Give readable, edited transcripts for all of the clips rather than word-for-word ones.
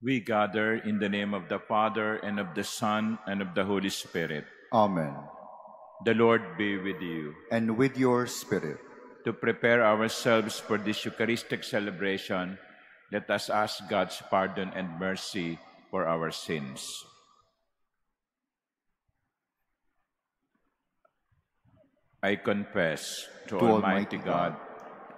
We gather in the name of the Father, and of the Son, and of the Holy Spirit. Amen. The Lord be with you. And with your spirit. To prepare ourselves for this Eucharistic celebration, let us ask God's pardon and mercy for our sins. I confess to Almighty God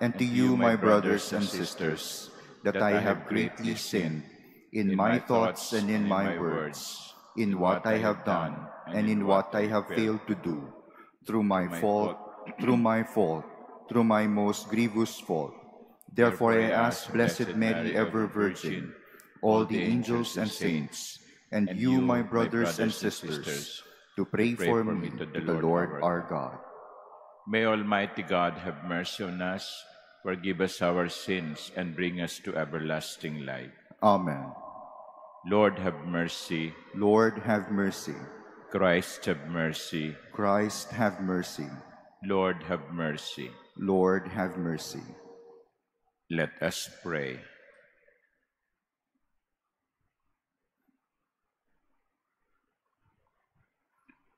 and to you, my brothers and sisters, that I have greatly sinned in my thoughts and in my words, in what I have done and in what I have failed to do, through my fault, through my most grievous fault. Therefore I ask Blessed Mary, ever Virgin, all the angels and saints, and you, my brothers and sisters, to pray for me to the Lord our God. May Almighty God have mercy on us, forgive us our sins, and bring us to everlasting life. Amen. Lord, have mercy. Lord, have mercy. Christ, have mercy. Christ, have mercy. Lord, have mercy. Lord, have mercy. Let us pray.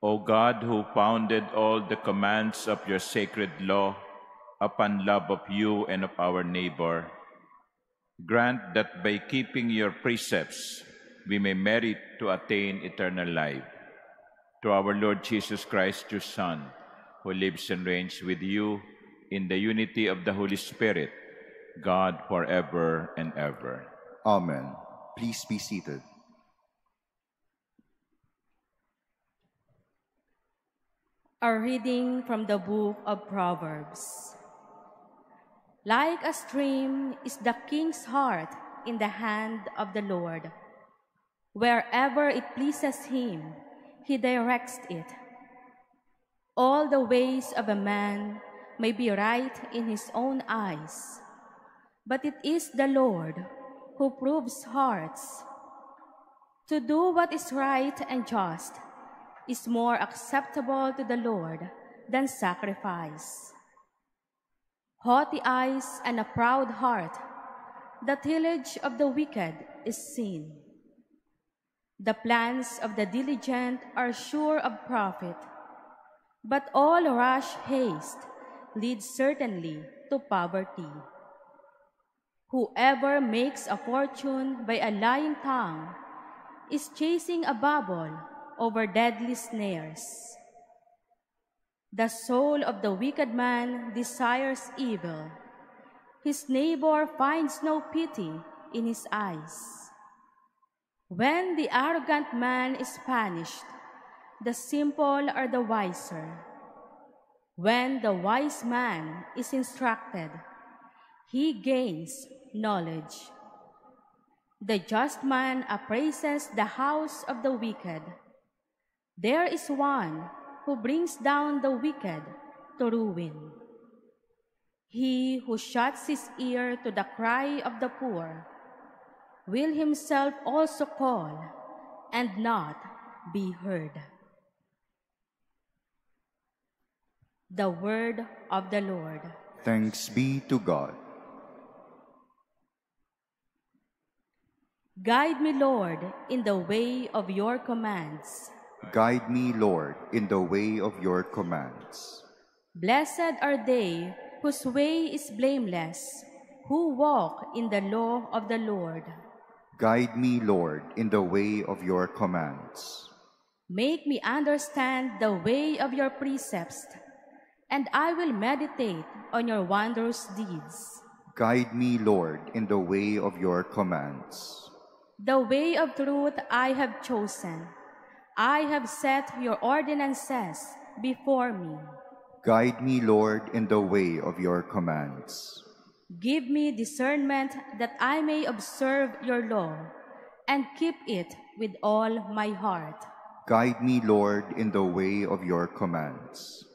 O God, who founded all the commands of your sacred law upon love of you and of our neighbor, grant that by keeping your precepts we may merit to attain eternal life. Through our Lord Jesus Christ, your Son, who lives and reigns with you in the unity of the Holy Spirit, God forever and ever. Amen. Please be seated. A reading from the book of Proverbs. Like a stream is the king's heart in the hand of the Lord. Wherever it pleases him, he directs it. All the ways of a man may be right in his own eyes, but it is the Lord who proves hearts. To do what is right and just is more acceptable to the Lord than sacrifice. Haughty eyes and a proud heart, the tillage of the wicked is sin. The plans of the diligent are sure of profit, but all rash haste leads certainly to poverty. Whoever makes a fortune by a lying tongue is chasing a bubble over deadly snares. The soul of the wicked man desires evil. His neighbor finds no pity in his eyes. When the arrogant man is punished, the simple are the wiser. When the wise man is instructed, he gains knowledge. The just man appraises the house of the wicked. There is one who brings down the wicked to ruin. He who shuts his ear to the cry of the poor will himself also call and not be heard. The word of the Lord. Thanks be to God. Guide me, Lord, in the way of your commands. Guide me, Lord, in the way of your commands. Blessed are they whose way is blameless, who walk in the law of the Lord. Guide me, Lord, in the way of your commands. Make me understand the way of your precepts, and I will meditate on your wondrous deeds. Guide me, Lord, in the way of your commands. The way of truth I have chosen. I have set your ordinances before me. Guide me, Lord, in the way of your commands. Give me discernment that I may observe your law and keep it with all my heart. Guide me, Lord, in the way of your commands.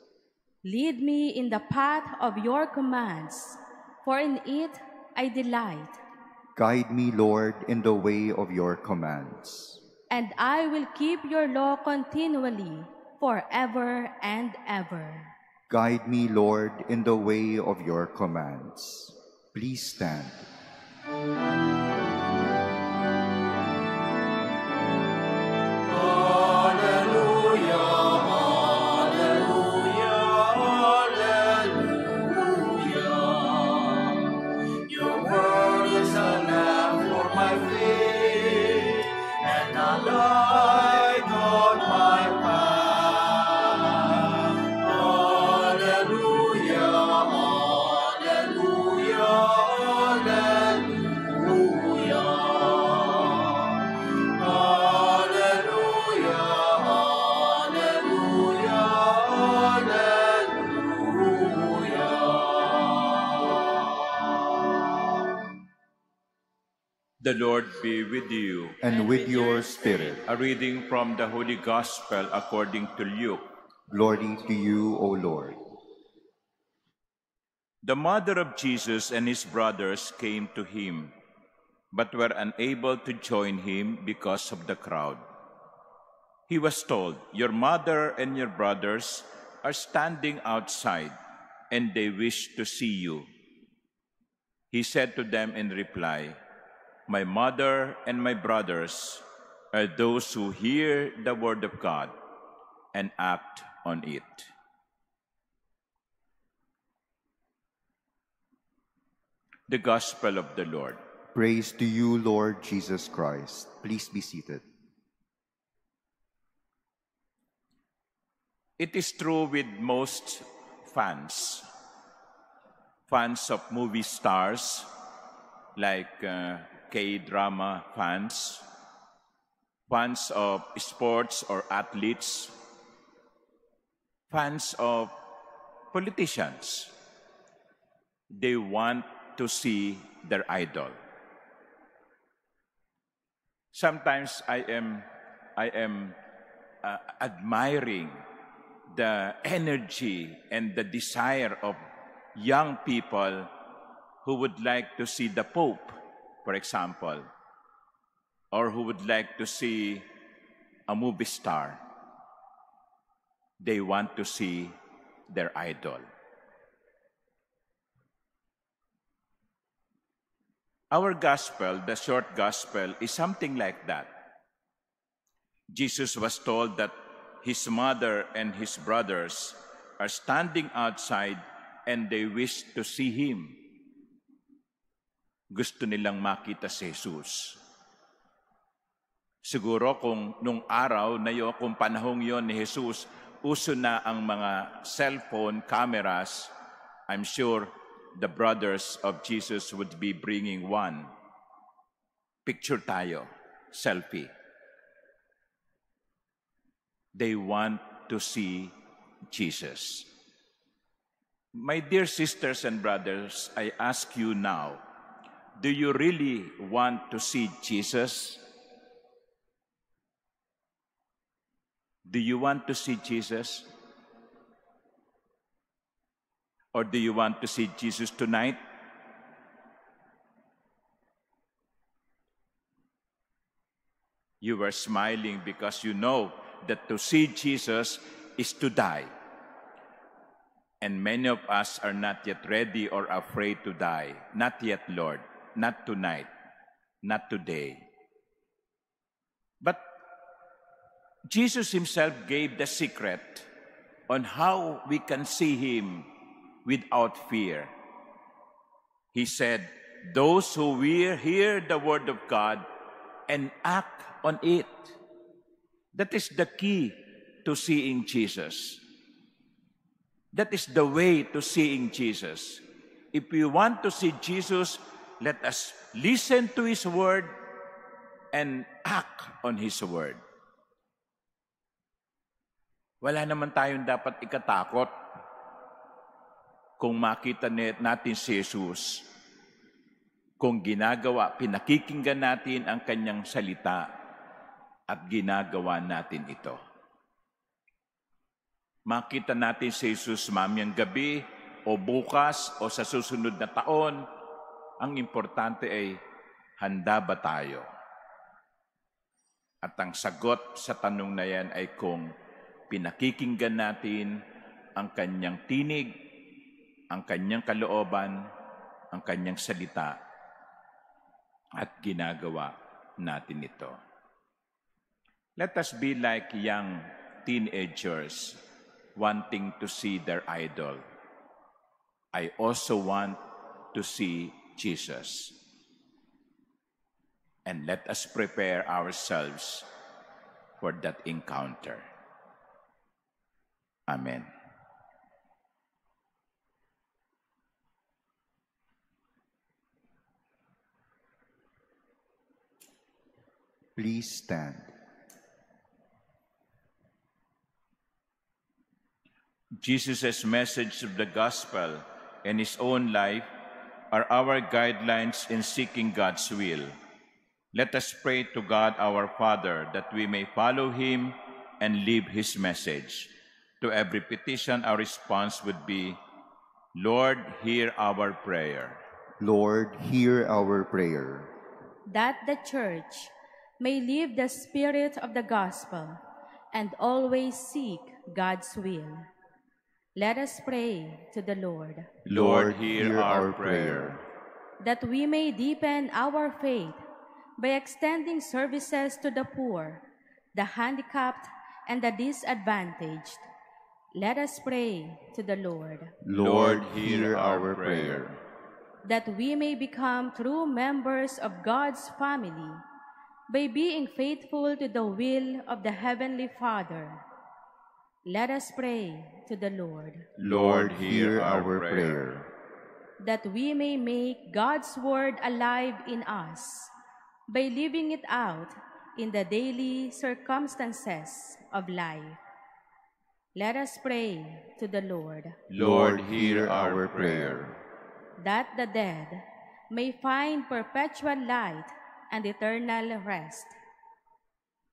Lead me in the path of your commands, for in it I delight. Guide me, Lord, in the way of your commands. And I will keep your law continually, forever and ever. Guide me, Lord, in the way of your commands. Please stand. The Lord be with you. And with your spirit. A reading from the Holy Gospel according to Luke. Glory to you, O Lord. The mother of Jesus and his brothers came to him, but were unable to join him because of the crowd. He was told, "Your mother and your brothers are standing outside, and they wish to see you." He said to them in reply, "My mother and my brothers are those who hear the word of God and act on it." The Gospel of the Lord. Praise to you, Lord Jesus Christ. Please be seated. It is true with most fans of movie stars, like K-drama fans of sports or athletes, fans of politicians. They want to see their idol. Sometimes I am admiring the energy and the desire of young people who would like to see the Pope, for example, or who would like to see a movie star. They want to see their idol. Our gospel, the short gospel, is something like that. Jesus was told that his mother and his brothers are standing outside and they wish to see him. Gusto nilang makita si Jesus. Siguro kung nung araw na yun, kung panahong yon ni Jesus, uso na ang mga cellphone cameras, I'm sure the brothers of Jesus would be bringing one. Picture tayo, selfie. They want to see Jesus. My dear sisters and brothers, I ask you now, do you really want to see Jesus? Do you want to see Jesus? Or do you want to see Jesus tonight? You were smiling because you know that to see Jesus is to die. And many of us are not yet ready or afraid to die. Not yet, Lord. Not tonight. Not today. But Jesus himself gave the secret on how we can see him without fear. He said, "Those who hear the word of God and act on it." That is the key to seeing Jesus. That is the way to seeing Jesus. If we want to see Jesus, let us listen to his word and act on his word. Wala naman tayong dapat ikatakot kung makita natin si Jesus, kung pinakikinggan natin ang kanyang salita at ginagawa natin ito. Makita natin si Jesus mamayang gabi o bukas o sa susunod na taon, ang importante ay handa ba tayo? At ang sagot sa tanong na yan ay kung pinakikinggan natin ang kanyang tinig, ang kanyang kalooban, ang kanyang salita, at ginagawa natin ito. Let us be like young teenagers wanting to see their idol. I also want to see Jesus. And let us prepare ourselves for that encounter. Amen. Please stand. Jesus' message of the gospel and his own life are our guidelines in seeking God's will. Let us pray to God our Father that we may follow him and live his message. To every petition, our response would be, Lord, hear our prayer. Lord, hear our prayer. That the Church may live the spirit of the gospel and always seek God's will. Let us pray to the Lord. Lord, hear our prayer. That we may deepen our faith by extending services to the poor, the handicapped, and the disadvantaged. Let us pray to the Lord. Lord, hear our prayer. That we may become true members of God's family by being faithful to the will of the Heavenly Father. Let us pray to the Lord. Lord, hear our prayer. That we may make God's word alive in us by living it out in the daily circumstances of life. Let us pray to the Lord. Lord, hear our prayer. That the dead may find perpetual light and eternal rest.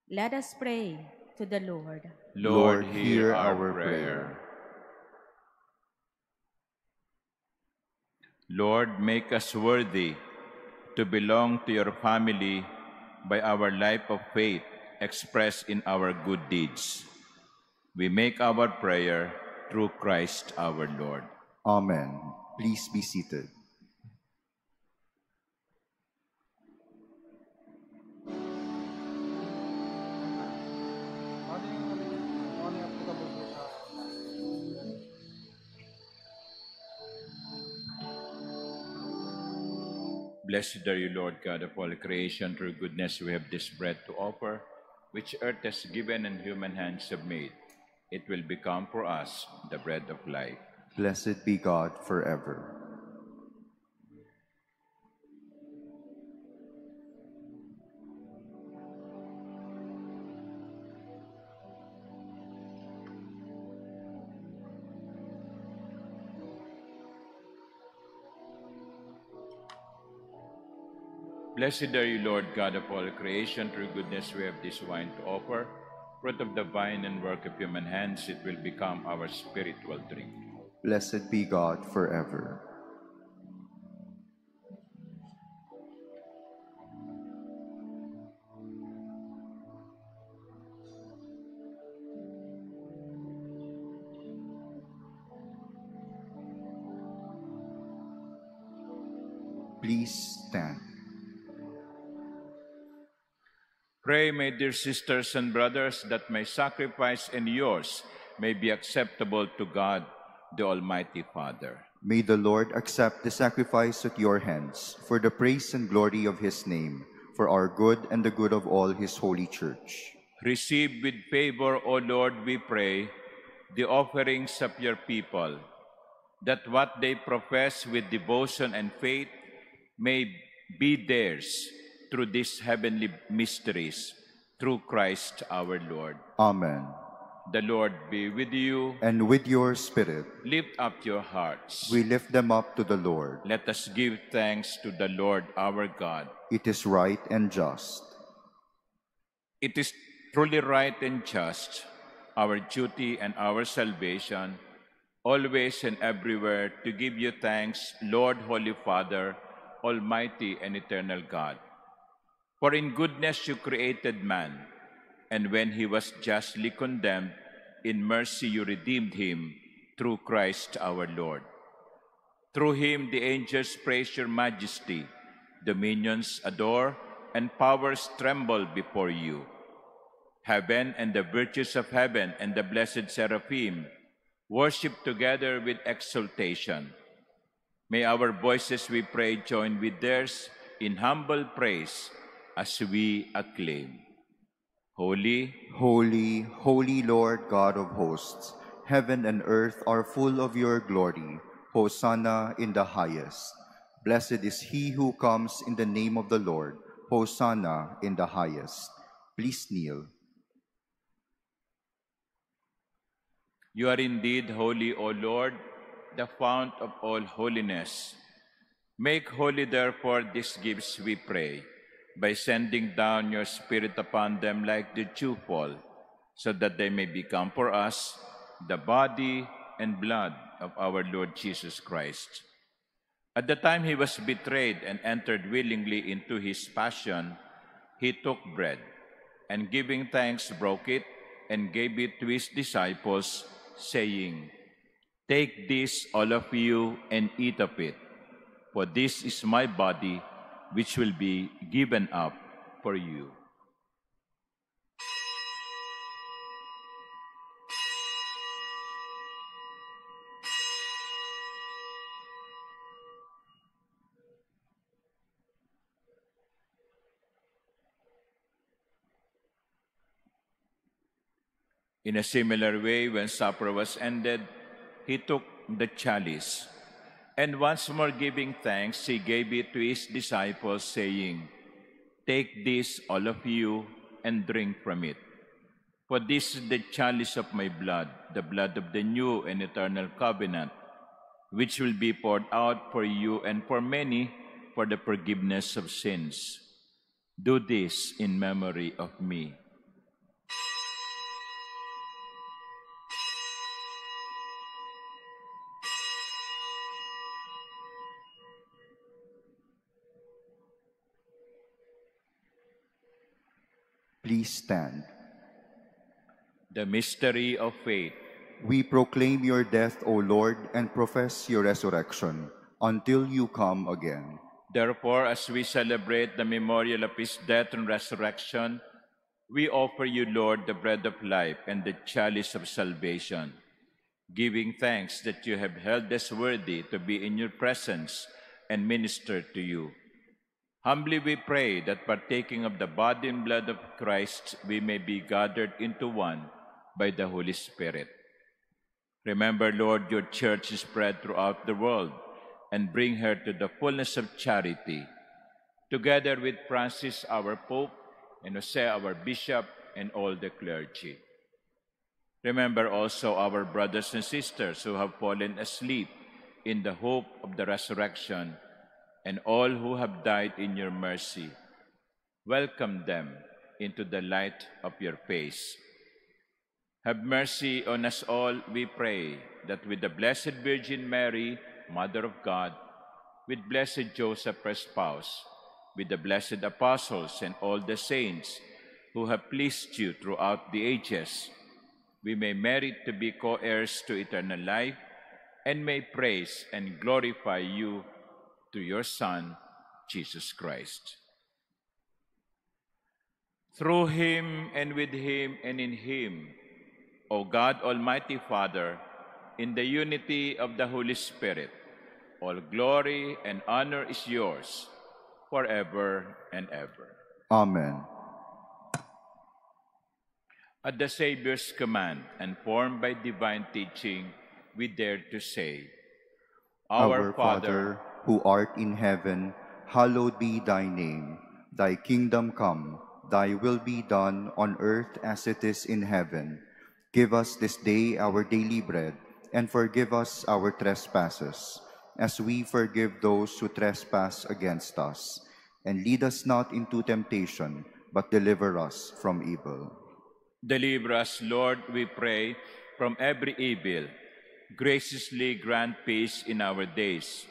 Let us pray to the Lord. Lord, hear our prayer. Lord, make us worthy to belong to your family by our life of faith expressed in our good deeds. We make our prayer through Christ our Lord. Amen. Please be seated. Blessed are you, Lord God of all creation. Through goodness we have this bread to offer, which earth has given and human hands have made. It will become for us the bread of life. Blessed be God forever. Blessed are you, Lord God of all creation. Through goodness we have this wine to offer, fruit of the vine and work of human hands. It will become our spiritual drink. Blessed be God forever. Please stand. Pray, my dear sisters and brothers, that my sacrifice and yours may be acceptable to God, the Almighty Father. May the Lord accept the sacrifice at your hands for the praise and glory of his name, for our good and the good of all his holy church. Receive with favor, O Lord, we pray, the offerings of your people, that what they profess with devotion and faith may be theirs through these heavenly mysteries, through Christ our Lord. Amen. The Lord be with you. And with your spirit. Lift up your hearts. We lift them up to the Lord. Let us give thanks to the Lord our God. It is right and just. It is truly right and just, our duty and our salvation, always and everywhere to give you thanks, Lord, Holy Father, Almighty and eternal God. For in goodness you created man, and when he was justly condemned, in mercy you redeemed him through Christ our Lord. Through him the angels praise your majesty, dominions adore, and powers tremble before you. Heaven and the virtues of heaven and the blessed seraphim worship together with exultation. May our voices, we pray, join with theirs in humble praise as we acclaim. Holy, holy, holy Lord God of hosts, heaven and earth are full of your glory. Hosanna in the highest. Blessed is he who comes in the name of the Lord. Hosanna in the highest. Please kneel. You are indeed holy, O Lord, the fount of all holiness. Make holy, therefore, these gifts, we pray, by sending down your Spirit upon them like the dewfall, so that they may become for us the body and blood of our Lord Jesus Christ. At the time he was betrayed and entered willingly into his passion, he took bread, and giving thanks broke it and gave it to his disciples, saying, "Take this, all of you, and eat of it, for this is my body, which will be given up for you." In a similar way, when supper was ended, he took the chalice, and once more giving thanks, he gave it to his disciples, saying, "Take this, all of you, and drink from it. For this is the chalice of my blood, the blood of the new and eternal covenant, which will be poured out for you and for many for the forgiveness of sins. Do this in memory of me." Please stand. The mystery of faith. We proclaim your death, O Lord, and profess your resurrection until you come again. Therefore, as we celebrate the memorial of his death and resurrection, we offer you, Lord, the bread of life and the chalice of salvation, giving thanks that you have held us worthy to be in your presence and minister to you. Humbly we pray that partaking of the body and blood of Christ, we may be gathered into one by the Holy Spirit. Remember, Lord, your church is spread throughout the world, and bring her to the fullness of charity, together with Francis, our Pope, and Jose, our Bishop, and all the clergy. Remember also our brothers and sisters who have fallen asleep in the hope of the resurrection, and all who have died in your mercy. Welcome them into the light of your face. Have mercy on us all, we pray, that with the Blessed Virgin Mary, Mother of God, with Blessed Joseph, her spouse, with the blessed apostles and all the saints who have pleased you throughout the ages, we may merit to be co-heirs to eternal life, and may praise and glorify you through your Son, Jesus Christ. Through him, and with him, and in him, O God, Almighty Father, in the unity of the Holy Spirit, all glory and honor is yours, forever and ever. Amen. At the Savior's command, and formed by divine teaching, we dare to say, Our Father, who art in heaven, hallowed be thy name. Thy kingdom come, thy will be done on earth as it is in heaven. Give us this day our daily bread, and forgive us our trespasses, as we forgive those who trespass against us. And lead us not into temptation, but deliver us from evil. Deliver us, Lord, we pray, from every evil. Graciously grant peace in our days,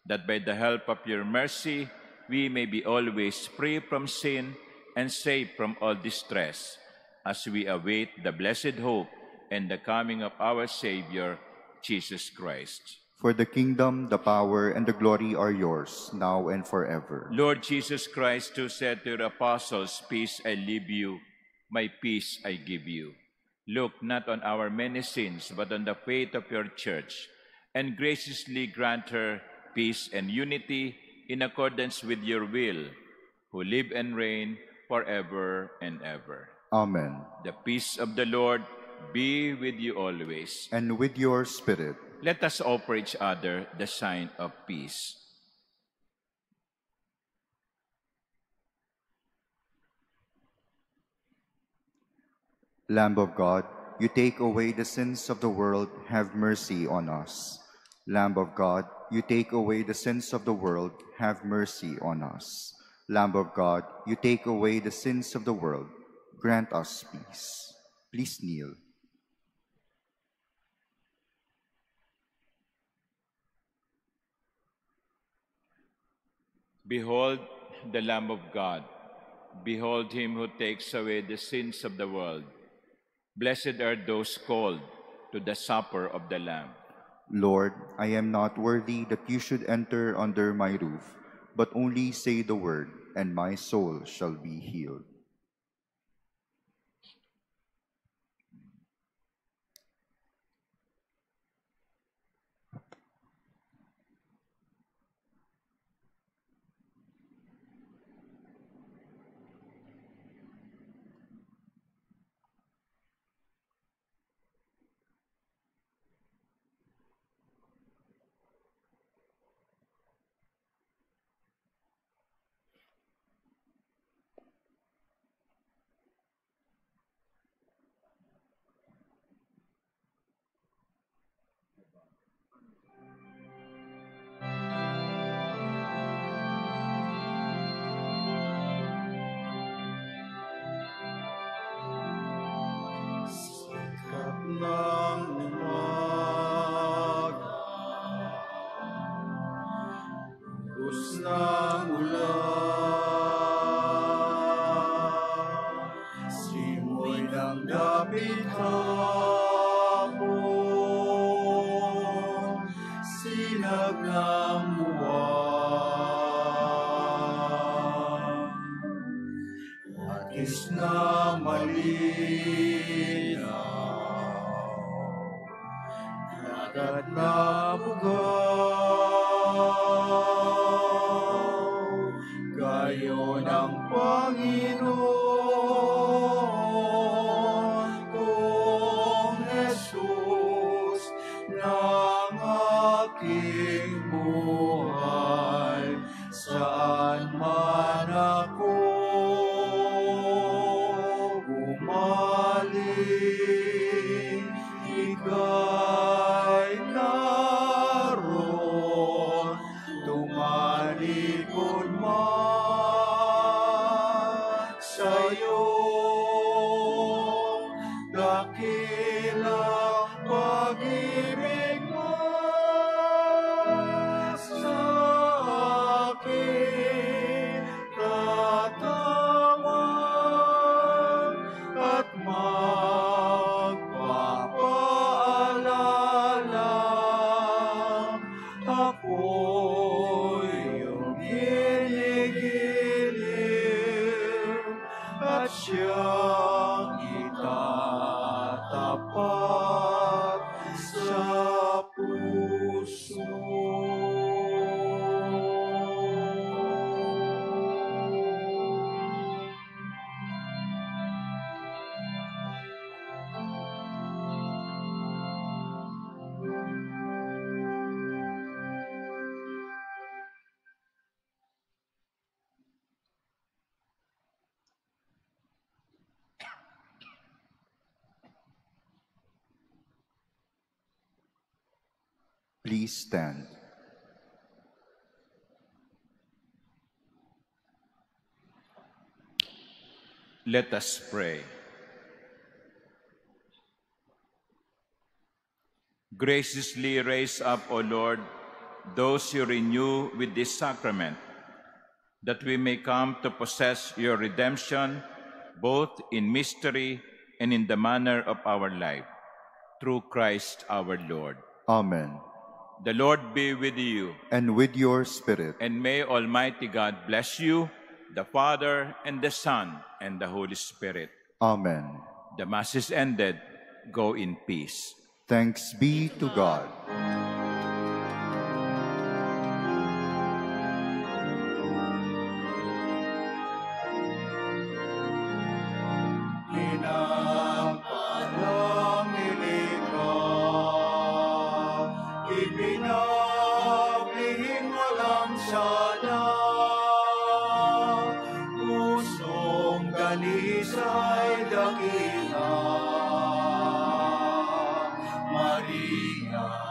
that by the help of your mercy, we may be always free from sin and safe from all distress, as we await the blessed hope and the coming of our Savior, Jesus Christ. For the kingdom, the power, and the glory are yours, now and forever. Lord Jesus Christ, who said to your apostles, "Peace I leave you, my peace I give you," look not on our many sins, but on the faith of your church, and graciously grant her peace and unity in accordance with your will, who live and reign forever and ever. Amen. The peace of the Lord be with you always. And with your spirit. Let us offer each other the sign of peace. Lamb of God, you take away the sins of the world, have mercy on us. Lamb of God, you take away the sins of the world, have mercy on us. Lamb of God, you take away the sins of the world. Grant us peace. Please kneel. Behold the Lamb of God. Behold him who takes away the sins of the world. Blessed are those called to the supper of the Lamb. Lord, I am not worthy that you should enter under my roof, but only say the word, and my soul shall be healed. Please stand. Let us pray. Graciously raise up, O Lord, those you renew with this sacrament, that we may come to possess your redemption, both in mystery and in the manner of our life, through Christ our Lord. Amen. The Lord be with you. And with your spirit. And may Almighty God bless you, the Father, and the Son, and the Holy Spirit. Amen. The Mass is ended. Go in peace. Thanks be to God. Maria.